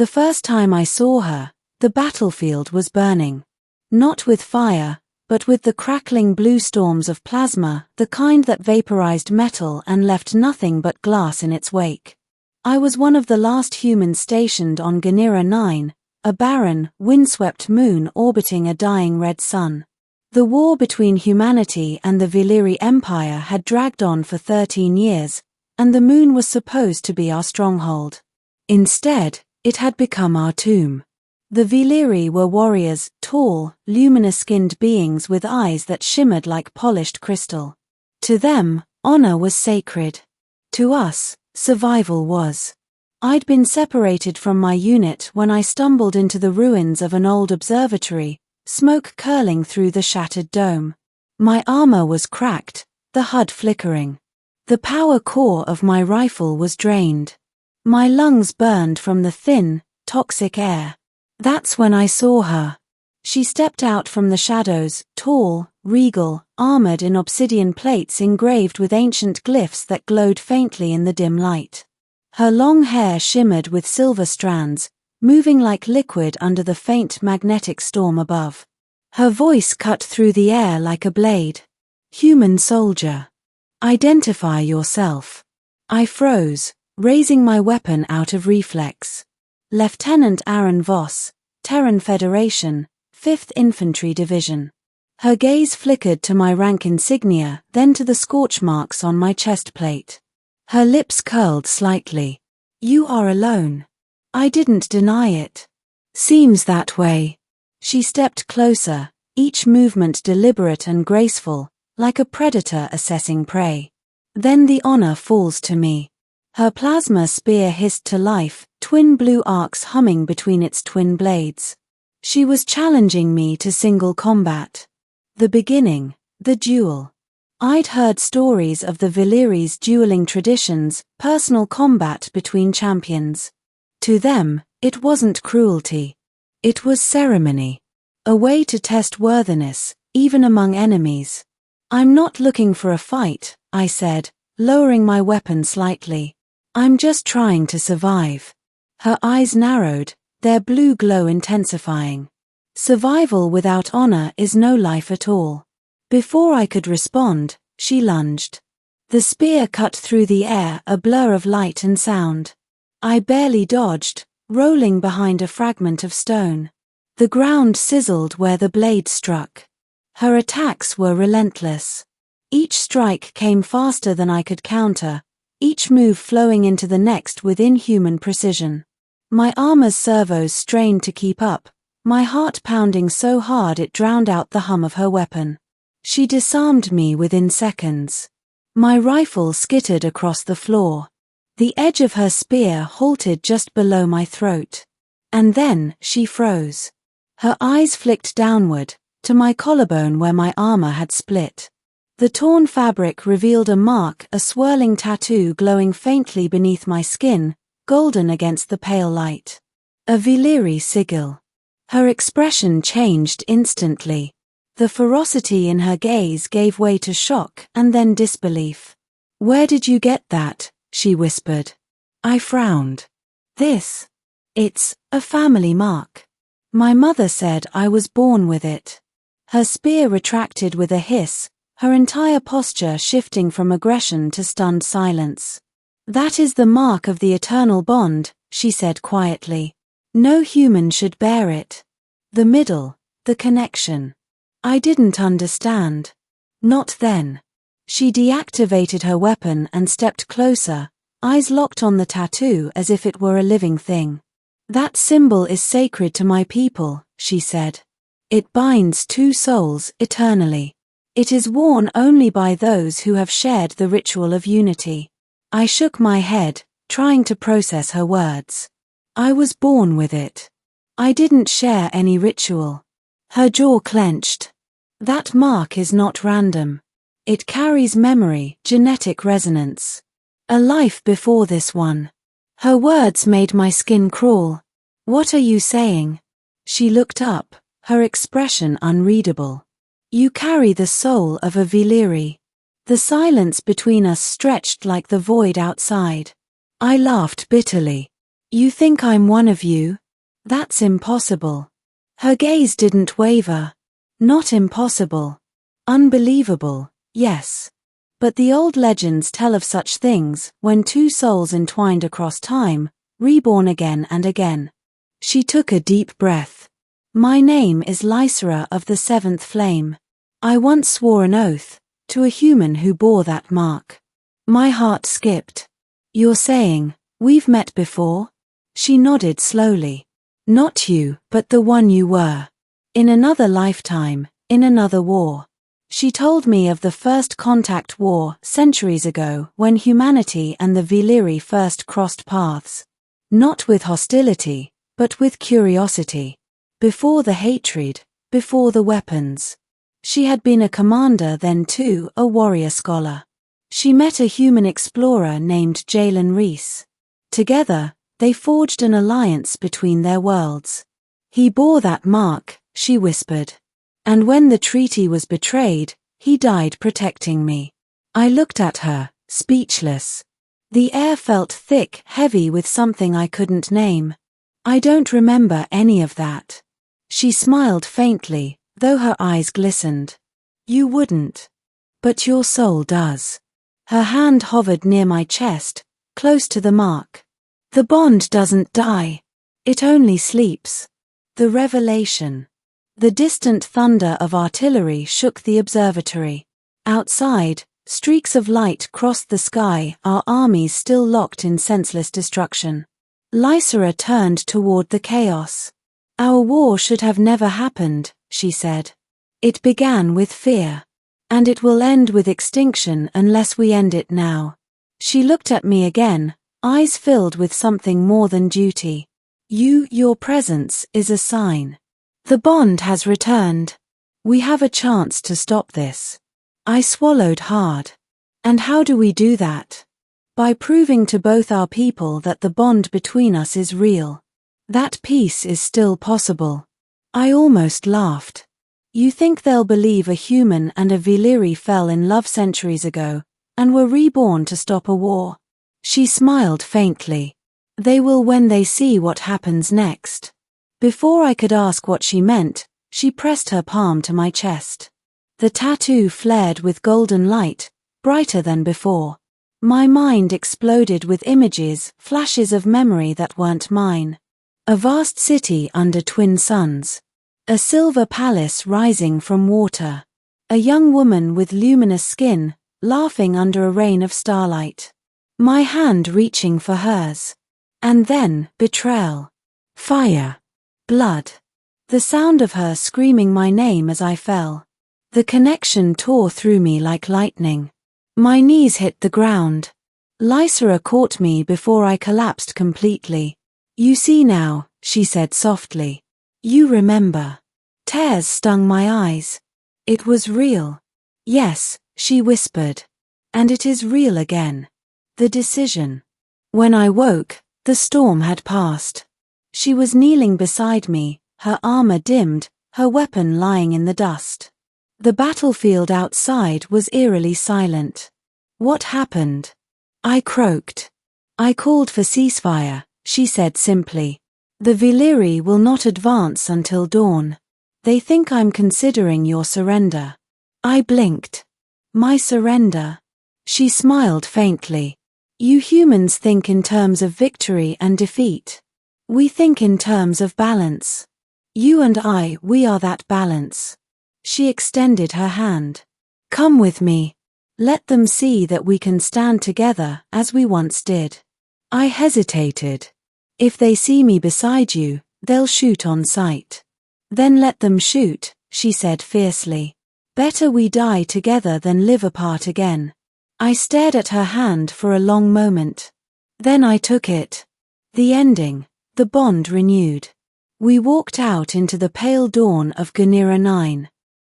The first time I saw her, the battlefield was burning. Not with fire, but with the crackling blue storms of plasma, the kind that vaporized metal and left nothing but glass in its wake. I was one of the last humans stationed on Ganira 9, a barren, windswept moon orbiting a dying red sun. The war between humanity and the Valyri Empire had dragged on for 13 years, and the moon was supposed to be our stronghold. Instead, it had become our tomb. The Valyri were warriors, tall, luminous-skinned beings with eyes that shimmered like polished crystal. To them, honor was sacred. To us, survival was. I'd been separated from my unit when I stumbled into the ruins of an old observatory, smoke curling through the shattered dome. My armor was cracked, the HUD flickering. The power core of my rifle was drained. My lungs burned from the thin, toxic air. That's when I saw her. She stepped out from the shadows, tall, regal, armored in obsidian plates engraved with ancient glyphs that glowed faintly in the dim light. Her long hair shimmered with silver strands, moving like liquid under the faint magnetic storm above. Her voice cut through the air like a blade. Human soldier. Identify yourself. I froze, raising my weapon out of reflex. Lieutenant Aaron Voss, Terran Federation, 5th Infantry Division. Her gaze flickered to my rank insignia, then to the scorch marks on my chest plate. Her lips curled slightly. You are alone. I didn't deny it. Seems that way. She stepped closer, each movement deliberate and graceful, like a predator assessing prey. Then the honor falls to me. Her plasma spear hissed to life, twin blue arcs humming between its twin blades. She was challenging me to single combat. The beginning, the duel. I'd heard stories of the Valyri's dueling traditions, personal combat between champions. To them, it wasn't cruelty. It was ceremony. A way to test worthiness, even among enemies. I'm not looking for a fight, I said, lowering my weapon slightly. I'm just trying to survive. Her eyes narrowed, their blue glow intensifying. Survival without honor is no life at all. Before I could respond, she lunged. The spear cut through the air, a blur of light and sound. I barely dodged, rolling behind a fragment of stone. The ground sizzled where the blade struck. Her attacks were relentless. Each strike came faster than I could counter, each move flowing into the next with inhuman precision. My armor's servos strained to keep up, my heart pounding so hard it drowned out the hum of her weapon. She disarmed me within seconds. My rifle skittered across the floor. The edge of her spear halted just below my throat. And then she froze. Her eyes flicked downward, to my collarbone where my armor had split. The torn fabric revealed a mark, a swirling tattoo glowing faintly beneath my skin, golden against the pale light. A Valyri sigil. Her expression changed instantly. The ferocity in her gaze gave way to shock and then disbelief. Where did you get that? She whispered. I frowned. It's a family mark. My mother said I was born with it. Her spear retracted with a hiss, her entire posture shifting from aggression to stunned silence. That is the mark of the eternal bond, she said quietly. No human should bear it. The middle, the connection. I didn't understand. Not then. She deactivated her weapon and stepped closer, eyes locked on the tattoo as if it were a living thing. That symbol is sacred to my people, she said. It binds two souls eternally. It is worn only by those who have shared the ritual of unity. I shook my head, trying to process her words. I was born with it. I didn't share any ritual. Her jaw clenched. That mark is not random. It carries memory, genetic resonance. A life before this one. Her words made my skin crawl. What are you saying? She looked up, her expression unreadable. You carry the soul of a Valyri. The silence between us stretched like the void outside. I laughed bitterly. You think I'm one of you? That's impossible. Her gaze didn't waver. Not impossible. Unbelievable, yes. But the old legends tell of such things, when two souls entwined across time, reborn again and again. She took a deep breath. My name is Lysera of the Seventh Flame. I once swore an oath, to a human who bore that mark. My heart skipped. You're saying, we've met before? She nodded slowly. Not you, but the one you were. In another lifetime, in another war. She told me of the first contact war, centuries ago, when humanity and the Valyri first crossed paths. Not with hostility, but with curiosity. Before the hatred, before the weapons. She had been a commander then too, a warrior scholar. She met a human explorer named Jalen Reese. Together, they forged an alliance between their worlds. He bore that mark, she whispered. And when the treaty was betrayed, he died protecting me. I looked at her, speechless. The air felt thick, heavy with something I couldn't name. I don't remember any of that. She smiled faintly, though her eyes glistened. You wouldn't. But your soul does. Her hand hovered near my chest, close to the mark. The bond doesn't die. It only sleeps. The revelation. The distant thunder of artillery shook the observatory. Outside, streaks of light crossed the sky, our armies still locked in senseless destruction. Lysera turned toward the chaos. Our war should have never happened, she said. It began with fear. And it will end with extinction unless we end it now. She looked at me again, eyes filled with something more than duty. Your presence is a sign. The bond has returned. We have a chance to stop this. I swallowed hard. And how do we do that? By proving to both our people that the bond between us is real. That peace is still possible. I almost laughed. You think they'll believe a human and a Valyri fell in love centuries ago, and were reborn to stop a war? She smiled faintly. They will when they see what happens next. Before I could ask what she meant, she pressed her palm to my chest. The tattoo flared with golden light, brighter than before. My mind exploded with images, flashes of memory that weren't mine. A vast city under twin suns. A silver palace rising from water. A young woman with luminous skin, laughing under a rain of starlight. My hand reaching for hers. And then, betrayal. Fire. Blood. The sound of her screaming my name as I fell. The connection tore through me like lightning. My knees hit the ground. Lysera caught me before I collapsed completely. You see now, she said softly. You remember. Tears stung my eyes. It was real. Yes, she whispered. And it is real again. The decision. When I woke, the storm had passed. She was kneeling beside me, her armor dimmed, her weapon lying in the dust. The battlefield outside was eerily silent. What happened? I croaked. I called for ceasefire, she said simply. The Valyri will not advance until dawn. They think I'm considering your surrender. I blinked. My surrender? She smiled faintly. You humans think in terms of victory and defeat. We think in terms of balance. You and I, we are that balance. She extended her hand. Come with me. Let them see that we can stand together as we once did. I hesitated. If they see me beside you, they'll shoot on sight. Then let them shoot, she said fiercely. Better we die together than live apart again. I stared at her hand for a long moment. Then I took it. The ending, the bond renewed. We walked out into the pale dawn of Ganira 9.